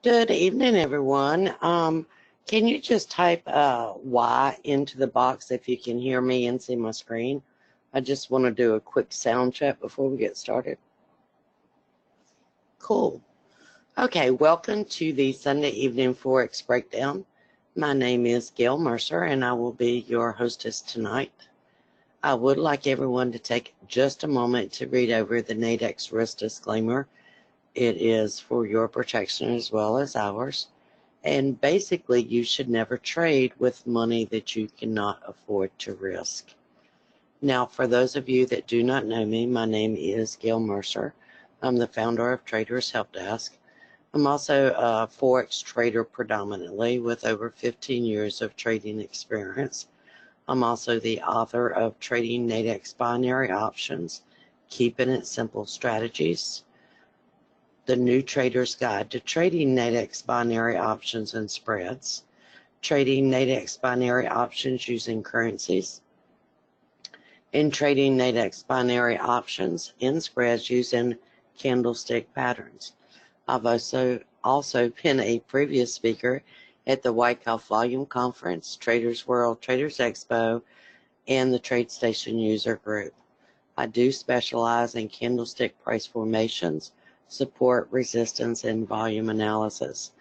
Good evening, everyone. Can you just type Y into the box if you can hear me and see my screen? I just want to do a quick sound check before we get started. Cool. Okay, welcome to the Sunday Evening Forex Breakdown. My name is Gail Mercer, and I will be your hostess tonight. I would like everyone to take just a moment to read over the Nadex risk disclaimer. It is for your protection as well as ours. And basically, you should never trade with money that you cannot afford to risk. Now, for those of you that do not know me, my name is Gail Mercer. I'm the founder of Traders Help Desk. I'm also a Forex trader predominantly with over 15 years of trading experience. I'm also the author of Trading Nadex Binary Options, Keeping It Simple Strategies, The New Trader's Guide to Trading Nadex Binary Options and Spreads, Trading Nadex Binary Options Using Currencies, and Trading Nadex Binary Options and Spreads using candlestick patterns. I've also been a previous speaker at the Wyckoff Volume Conference, Traders World, Traders Expo, and the TradeStation User Group. I do specialize in candlestick price formations, support, resistance, and volume analysis.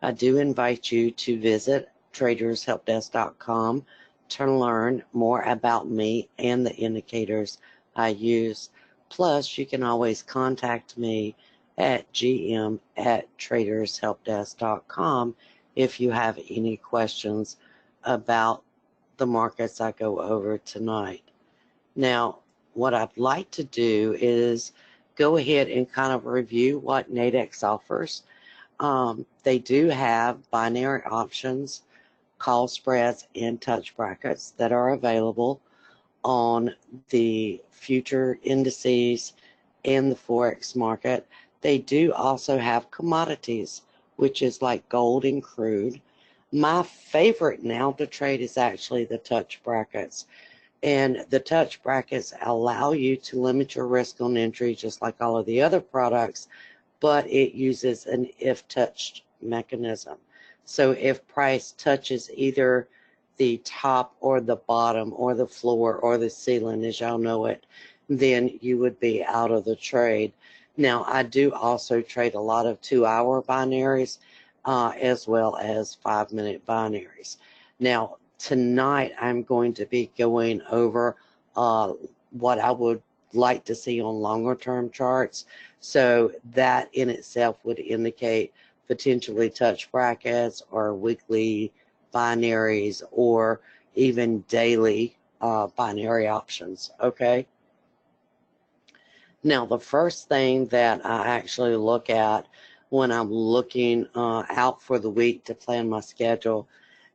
I do invite you to visit tradershelpdesk.com to learn more about me and the indicators I use. Plus, you can always contact me at gm@tradershelpdesk.com if you have any questions about the markets I go over tonight. Now, what I'd like to do is go ahead and kind of review what Nadex offers. They do have binary options, call spreads, and touch brackets that are available on the future indices and the Forex market. They do also have commodities, which is like gold and crude. My favorite now to trade is actually the touch brackets. And the touch brackets allow you to limit your risk on entry just like all of the other products, but it uses an if touched mechanism. So if price touches either the top or the bottom or the floor or the ceiling, as y'all know it, then you would be out of the trade. Now, I do also trade a lot of 2-hour binaries as well as 5-minute binaries. Now, tonight I'm going to be going over what I would like to see on longer term charts. So that in itself would indicate potentially touch brackets or weekly binaries or even daily binary options. Okay. Now, the first thing that I actually look at when I'm looking out for the week to plan my schedule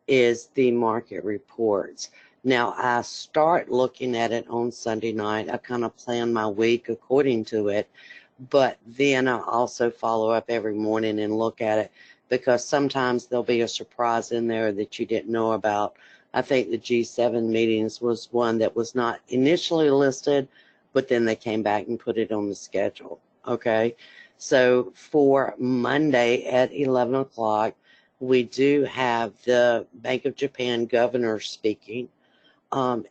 is the market reports. Now, I start looking at it on Sunday night. I kind of plan my week according to it, but then I also follow up every morning and look at it because sometimes there'll be a surprise in there that you didn't know about. I think the G7 meetings was one that was not initially listed, but then they came back and put it on the schedule. Okay, so for Monday at 11 o'clock, we do have the Bank of Japan governor speaking.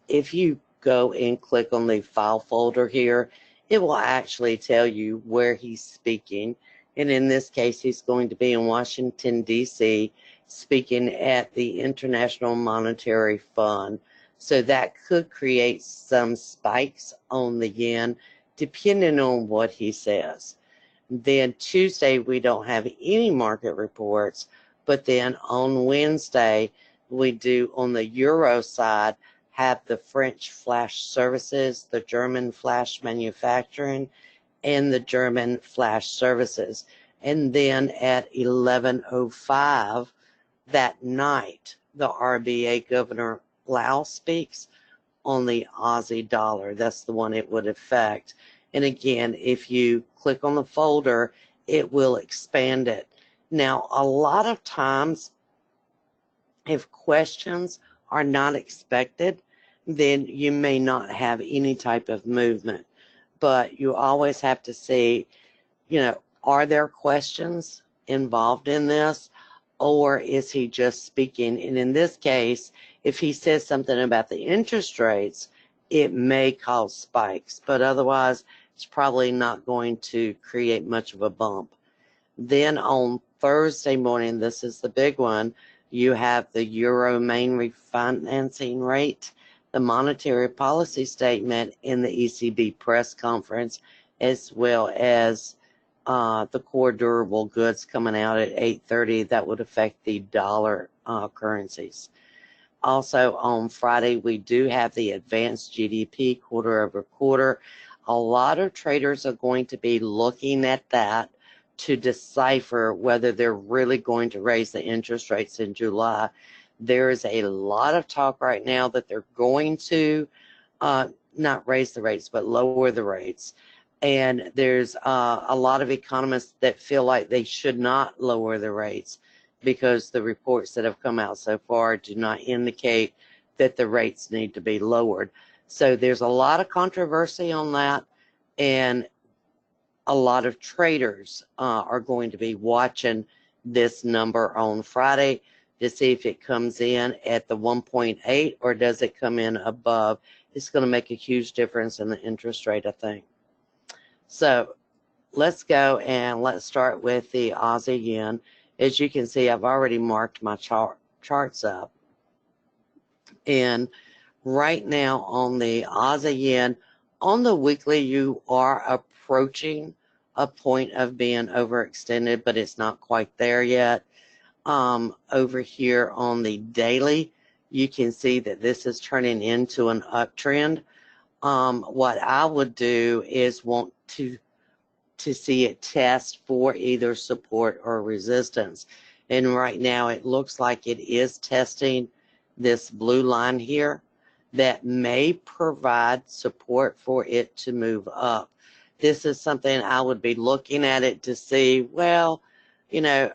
If you go and click on the file folder here, it will actually tell you where he's speaking. And in this case, he's going to be in Washington, D.C., speaking at the International Monetary Fund. So that could create some spikes on the yen, depending on what he says. Then Tuesday, we don't have any market reports. But then on Wednesday, we do on the Euro side have the French flash services, the German flash manufacturing, and the German flash services. And then at 11:05 that night, the RBA Governor Lau speaks on the Aussie dollar. That's the one it would affect. And again, if you click on the folder, it will expand it. Now, a lot of times, if questions are not expected, then you may not have any type of movement. But you always have to see, are there questions? involved in this, or is he just speaking? And in this case, if he says something about the interest rates, it may cause spikes, but otherwise it's probably not going to create much of a bump. Then on Thursday morning, this is the big one, you have the Euro main refinancing rate, the monetary policy statement, in the ECB press conference, as well as the core durable goods coming out at 8:30. That would affect the dollar currencies. Also on Friday, we do have the advanced GDP quarter over quarter. A lot of traders are going to be looking at that to decipher whether they're really going to raise the interest rates in July. There is a lot of talk right now that they're going to not raise the rates, but lower the rates. And there's a lot of economists that feel like they should not lower the rates because the reports that have come out so far do not indicate that the rates need to be lowered. So there's a lot of controversy on that, and a lot of traders are going to be watching this number on Friday to see if it comes in at the 1.8 or does it come in above. It's going to make a huge difference in the interest rate, I think. So let's go and let's start with the Aussie yen. As you can see, I've already marked my charts up. And right now on the Aussie yen, on the weekly, you are approaching a point of being overextended, but it's not quite there yet. Over here on the daily, you can see that this is turning into an uptrend. What I would do is want to see it test for either support or resistance. And right now it looks like it is testing this blue line here that may provide support for it to move up. This is something I would be looking at it to see, well, you know,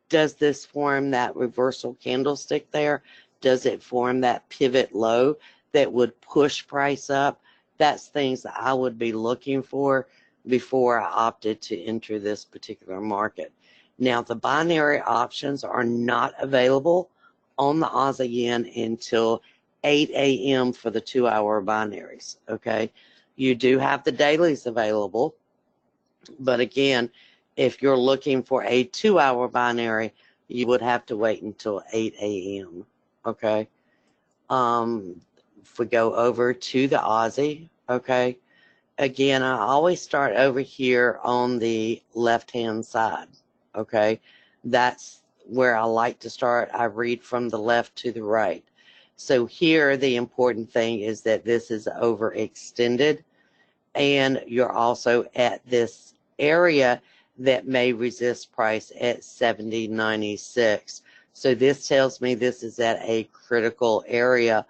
does this form that reversal candlestick there? Does it form that pivot low that would push price up? That's things that I would be looking for before I opted to enter this particular market. Now, the binary options are not available on the Aussie yen until 8 a.m. for the 2-hour binaries, okay? You do have the dailies available, but again, if you're looking for a 2-hour binary, you would have to wait until 8 a.m., okay? If we go over to the Aussie, okay, again, I always start over here on the left-hand side, okay? That's where I like to start. I read from the left to the right. So here, the important thing is that this is overextended, and you're also at this area that may resist price at 70.96. So this tells me this is at a critical area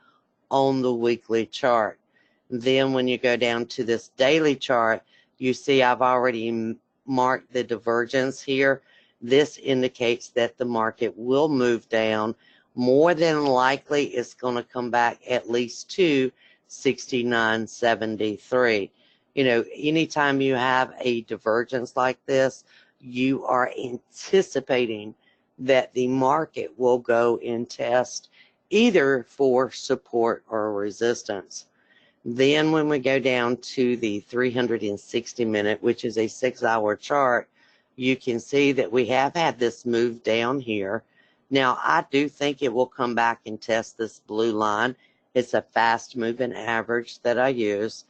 on the weekly chart. Then when you go down to this daily chart, you see I've already marked the divergence here. This indicates that the market will move down. More than likely, it's going to come back at least to 69.73. You know, anytime you have a divergence like this, you are anticipating that the market will go and test either for support or resistance. Then when we go down to the 360-minute, which is a 6-hour chart, you can see that we have had this move down here. Now, I do think it will come back and test this blue line. It's a fast-moving average that I use.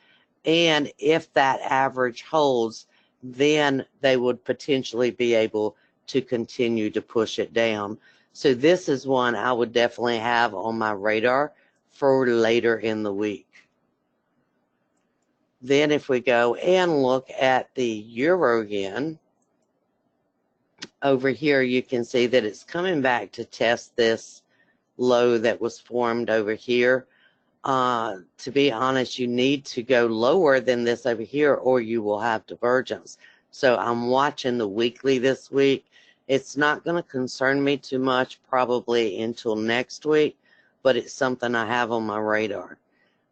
And if that average holds, then they would potentially be able to continue to push it down. So this is one I would definitely have on my radar for later in the week. Then if we go and look at the euro yen, over here you can see that it's coming back to test this low that was formed over here. To be honest, you need to go lower than this over here or you will have divergence. So I'm watching the weekly this week. It's not going to concern me too much probably until next week, but it's something I have on my radar.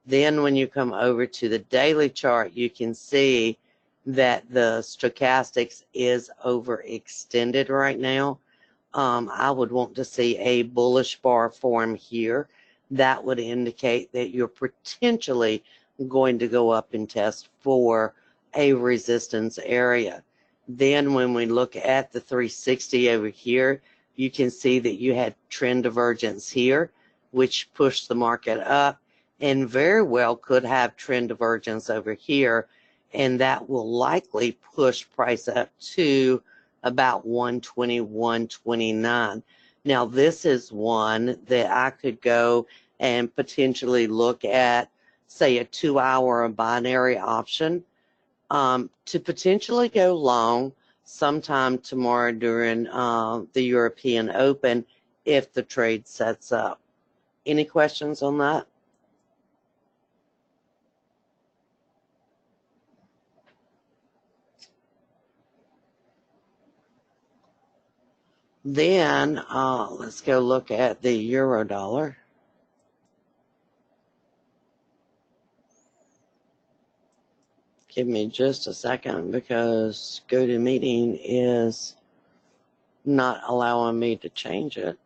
Then when you come over to the daily chart, you can see that the stochastics is overextended right now. I would want to see a bullish bar form here. That would indicate that you're potentially going to go up and test for a resistance area. Then when we look at the 360 over here, you can see that you had trend divergence here, which pushed the market up, and very well could have trend divergence over here, and that will likely push price up to about 120, 129. Now this is one that I could go and potentially look at, say, a 2-hour binary option to potentially go long sometime tomorrow during the European Open if the trade sets up. Any questions on that? Then let's go look at the euro dollar. Give me just a second because GoToMeeting is not allowing me to change it.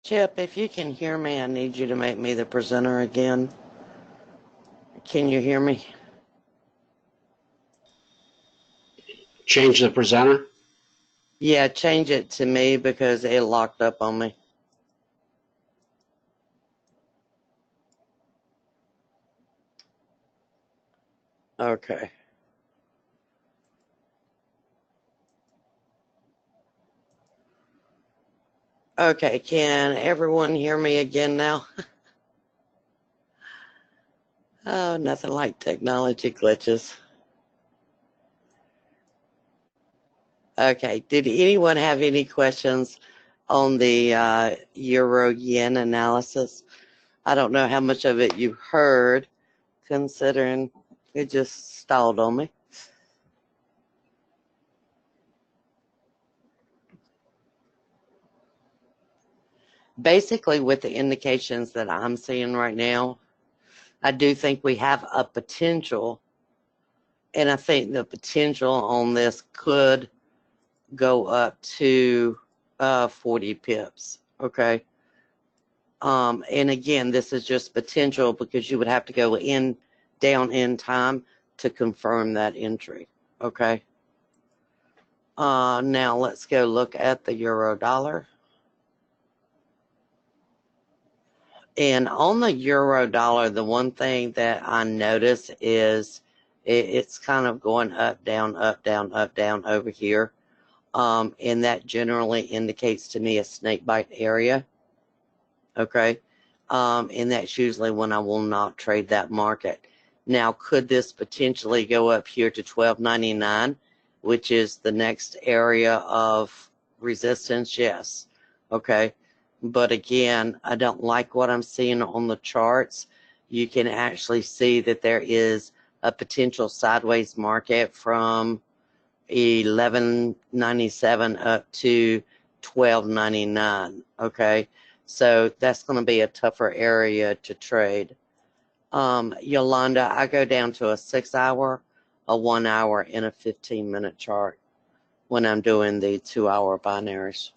Chip, if you can hear me, I need you to make me the presenter again. Can you hear me? Change the presenter? Yeah, change it to me because it locked up on me. Okay. Okay, can everyone hear me again now? Oh, nothing like technology glitches. Okay, did anyone have any questions on the euro-yen analysis? I don't know how much of it you heard, considering it just stalled on me. Basically, with the indications that I'm seeing right now, I do think we have a potential, and I think the potential on this could go up to 40 pips, okay? And again, this is just potential because you would have to go down in time to confirm that entry, okay? Now let's go look at the euro dollar. And on the euro dollar, the one thing that I notice is it's kind of going up, down, up, down, up, down over here. And that generally indicates to me a snake bite area. Okay. And that's usually when I will not trade that market. Now, could this potentially go up here to 12.99, which is the next area of resistance? Yes. Okay. But again, I don't like what I'm seeing on the charts. You can actually see that there is a potential sideways market from 11.97 up to 12.99. Okay, so that's going to be a tougher area to trade. Yolanda, I go down to a 6-hour, a 1-hour, and a 15-minute chart. when I'm doing the 2-hour binaries.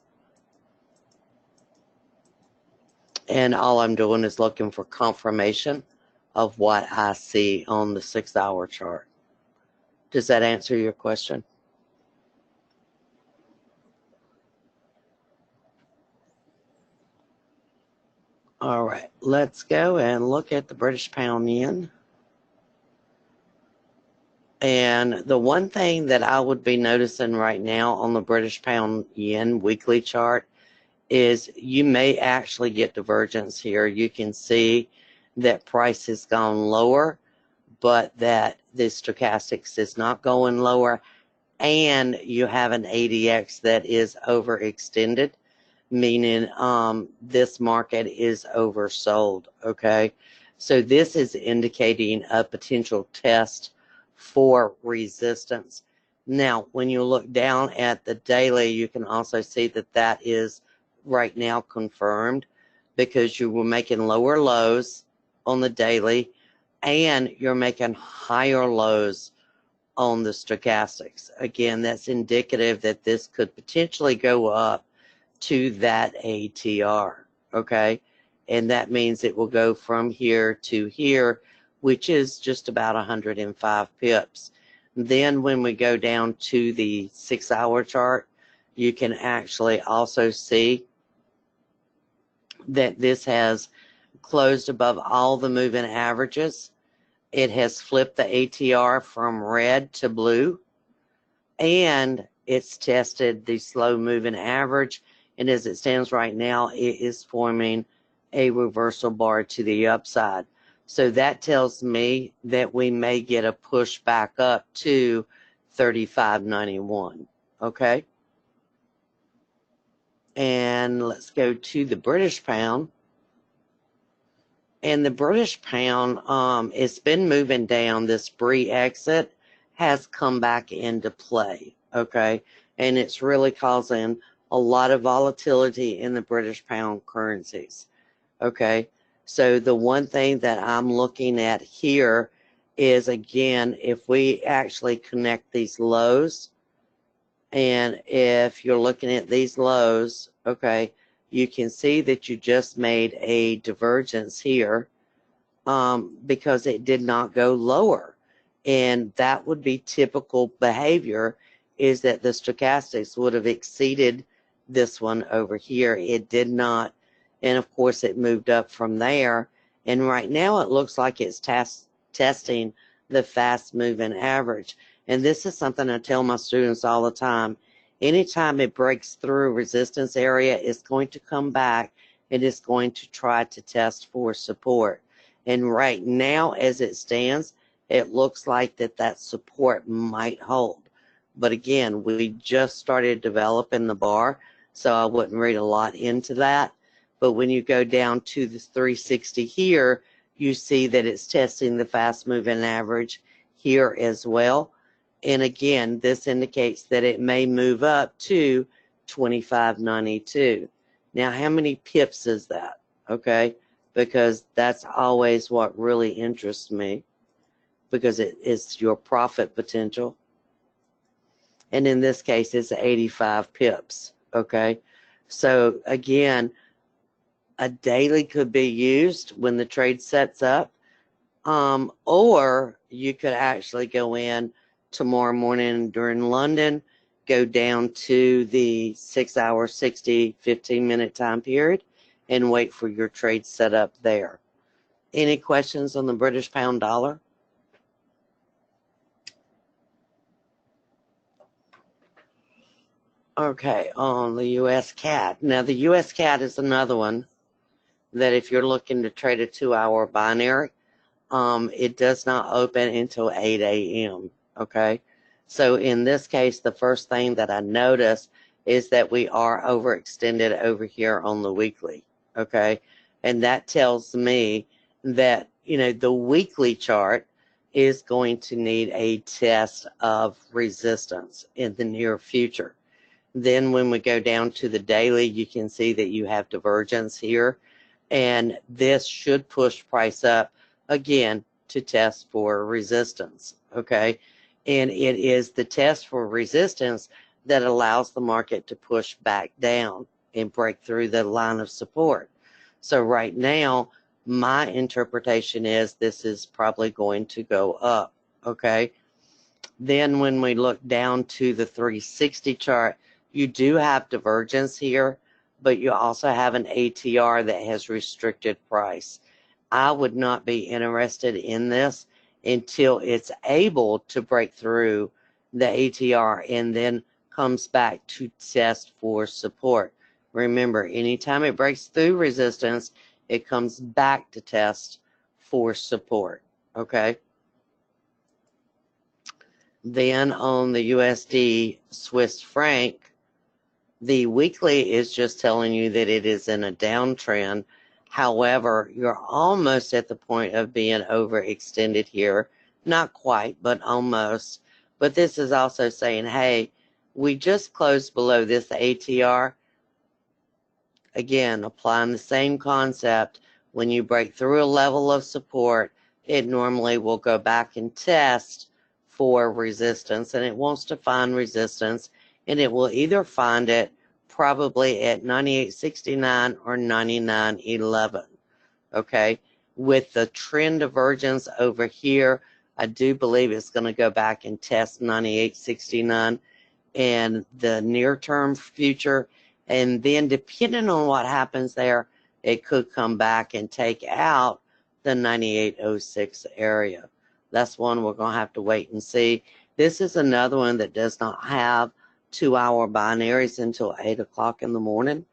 And all I'm doing is looking for confirmation of what I see on the 6-hour chart. Does that answer your question? All right, let's go and look at the British pound yen. And the one thing that I would be noticing right now on the British pound yen weekly chart is you may actually get divergence here. You can see that price has gone lower, but that the stochastics is not going lower, and you have an ADX that is overextended, meaning this market is oversold, okay? So this is indicating a potential test for resistance. Now, when you look down at the daily, you can also see that that is right now confirmed, because you were making lower lows on the daily and you're making higher lows on the stochastics. Again, that's indicative that this could potentially go up to that ATR, okay? And that means it will go from here to here, which is just about 105 pips. Then when we go down to the 6-hour chart, you can actually also see that this has closed above all the moving averages. It has flipped the ATR from red to blue, and it's tested the slow moving average, and as it stands right now, it is forming a reversal bar to the upside. So that tells me that we may get a push back up to 35.91, okay? And let's go to the British pound. And the British pound, it's been moving down. This Bree exit has come back into play, okay? And it's really causing a lot of volatility in the British pound currencies, okay? So the one thing that I'm looking at here is, again, if we actually connect these lows, and if you're looking at these lows, okay, you can see that you just made a divergence here because it did not go lower. And that would be typical behavior, is that the stochastics would have exceeded this one over here. It did not. And of course, it moved up from there. And right now, it looks like it's testing the fast moving average. And this is something I tell my students all the time. Anytime it breaks through a resistance area, it's going to come back and it's going to try to test for support. And right now, as it stands, it looks like that support might hold. But again, we just started developing the bar, so I wouldn't read a lot into that. But when you go down to the 360 here, you see that it's testing the fast moving average here as well. And again, this indicates that it may move up to 25.92. Now, how many pips is that? Okay, because that's always what really interests me, because it is your profit potential. And in this case, it's 85 pips. Okay, so again, a daily could be used when the trade sets up, or you could actually go in tomorrow morning during London, go down to the 6-hour, 60, 15-minute time period, and wait for your trade set up there. Any questions on the British pound dollar? Okay, on the US CAD. Now, the US CAD is another one that if you're looking to trade a 2-hour binary, it does not open until 8 a.m., okay? So in this case, the first thing that I notice is that we are overextended over here on the weekly, okay? And that tells me that, you know, the weekly chart is going to need a test of resistance in the near future. Then when we go down to the daily, you can see that you have divergence here, and this should push price up again to test for resistance, okay? And it is the test for resistance that allows the market to push back down and break through the line of support. So right now, my interpretation is this is probably going to go up, okay? Then when we look down to the 360 chart, you do have divergence here, but you also have an ATR that has restricted price. I would not be interested in this until it's able to break through the ATR and then comes back to test for support. Remember, anytime it breaks through resistance, it comes back to test for support, okay? Then on the USD Swiss franc, the weekly is just telling you that it is in a downtrend. However, you're almost at the point of being overextended here. Not quite, but almost. But this is also saying, hey, we just closed below this ATR. Again, applying the same concept. When you break through a level of support, it normally will go back and test for resistance, and it wants to find resistance, and it will either find it probably at 98.69 or 99.11. Okay, with the trend divergence over here, I do believe it's going to go back and test 98.69 and the near-term future, and then depending on what happens there, it could come back and take out the 98.06 area. That's one we're going to have to wait and see. This is another one that does not have 2-hour binaries until 8 o'clock in the morning.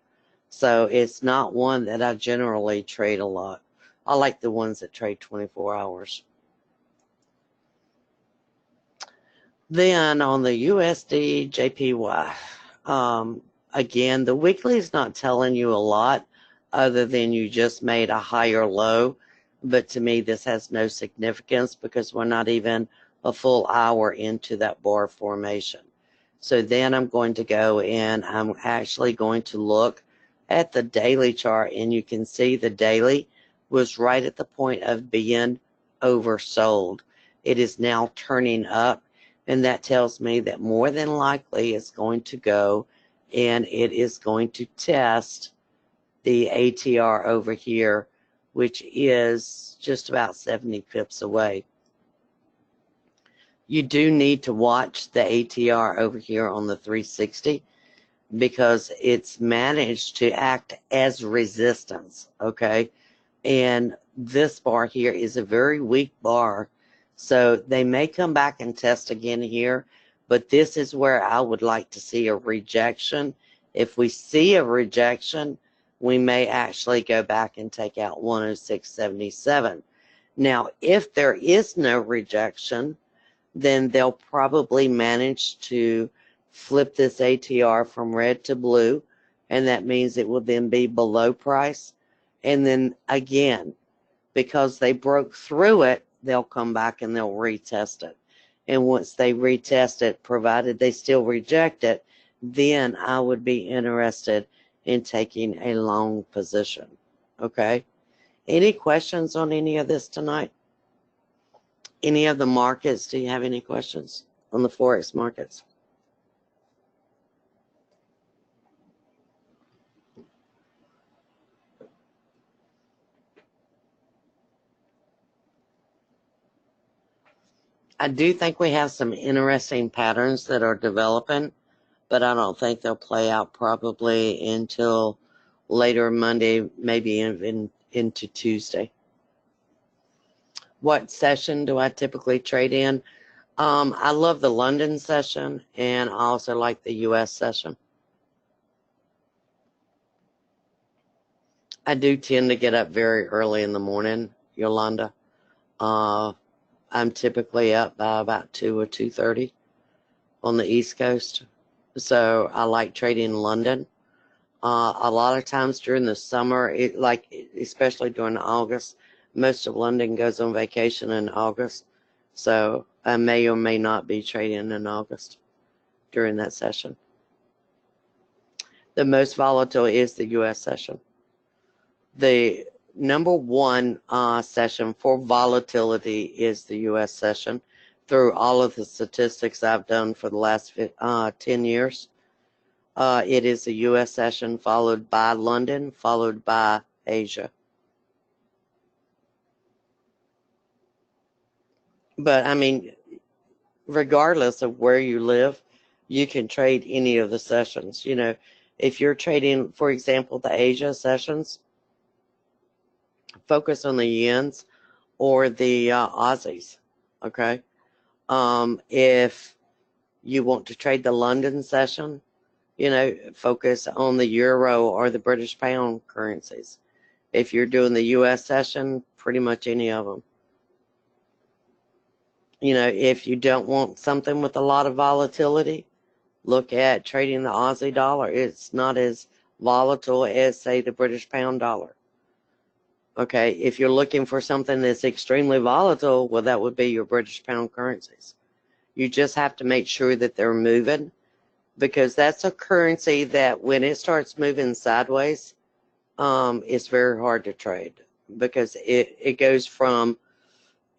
So it's not one that I generally trade a lot. I like the ones that trade 24 hours. Then on the USDJPY, again, the weekly is not telling you a lot other than you just made a higher low. But to me, this has no significance because we're not even a full hour into that bar formation. So then I'm going to go and I'm actually going to look at the daily chart, and you can see the daily was right at the point of being oversold. It is now turning up, and that tells me that more than likely it's going to go and it is going to test the ATR over here, which is just about 70 pips away. You do need to watch the ATR over here on the 360 because it's managed to act as resistance, okay? And this bar here is a very weak bar, so they may come back and test again here, but this is where I would like to see a rejection. If we see a rejection, we may actually go back and take out 106.77. Now, if there is no rejection, then they'll probably manage to flip this ATR from red to blue, and that means it will then be below price. And then again, because they broke through it, they'll come back and they'll retest it. And once they retest it, provided they still reject it, then I would be interested in taking a long position. Okay? Any questions on any of this tonight? Any of the markets? Do you have any questions on the Forex markets? I do think we have some interesting patterns that are developing, but I don't think they'll play out probably until later Monday, maybe into Tuesday. What session do I typically trade in? I love the London session, and I also like the US session. I do tend to get up very early in the morning, Yolanda. I'm typically up by about 2 or 2:30 on the East Coast. So I like trading in London. A lot of times during the summer, especially during August, most of London goes on vacation in August. So I may or may not be trading in August during that session. The most volatile is the US session. The number one session for volatility is the US session. through all of the statistics I've done for the last 10 years. It is a U.S. session followed by London, followed by Asia. But, I mean, regardless of where you live, you can trade any of the sessions. You know, if you're trading, for example, the Asia sessions, focus on the yens or the Aussies, okay? If you want to trade the London session, you know, focus on the euro or the British pound currencies. If you're doing the U.S. session, pretty much any of them. You know, if you don't want something with a lot of volatility, look at trading the Aussie dollar. It's not as volatile as, say, the British pound dollar. Okay, if you're looking for something that's extremely volatile, well, that would be your British pound currencies. You just have to make sure that they're moving, because that's a currency that when it starts moving sideways, it's very hard to trade, because it goes from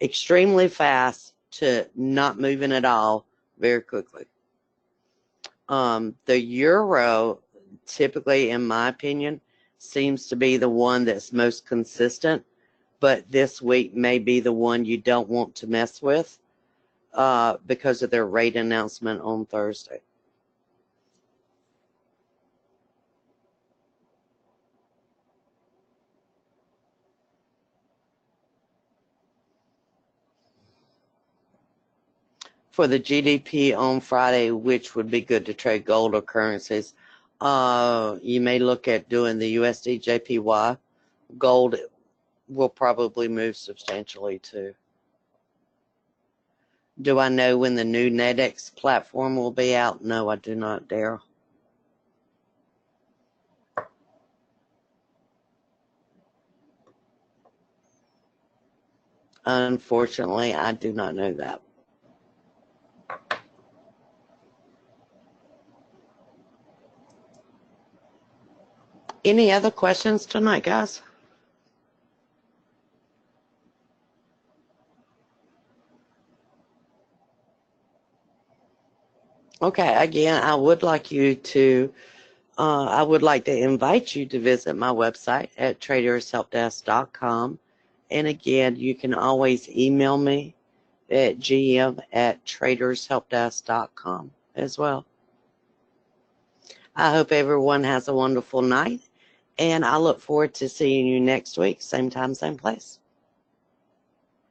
extremely fast to not moving at all very quickly. The euro, typically, in my opinion, seems to be the one that's most consistent, but this week may be the one you don't want to mess with because of their rate announcement on Thursday. For the GDP on Friday, which would be good to trade gold or currencies, you may look at doing the USDJPY. Gold will probably move substantially too. Do I know when the new Nadex platform will be out? No, I do not, Daryl. Unfortunately, I do not know that. Any other questions tonight, guys? Okay, again, I would like to invite you to visit my website at tradershelpdesk.com. And again, you can always email me at gm@tradershelpdesk.com as well. I hope everyone has a wonderful night, and I look forward to seeing you next week, same time, same place.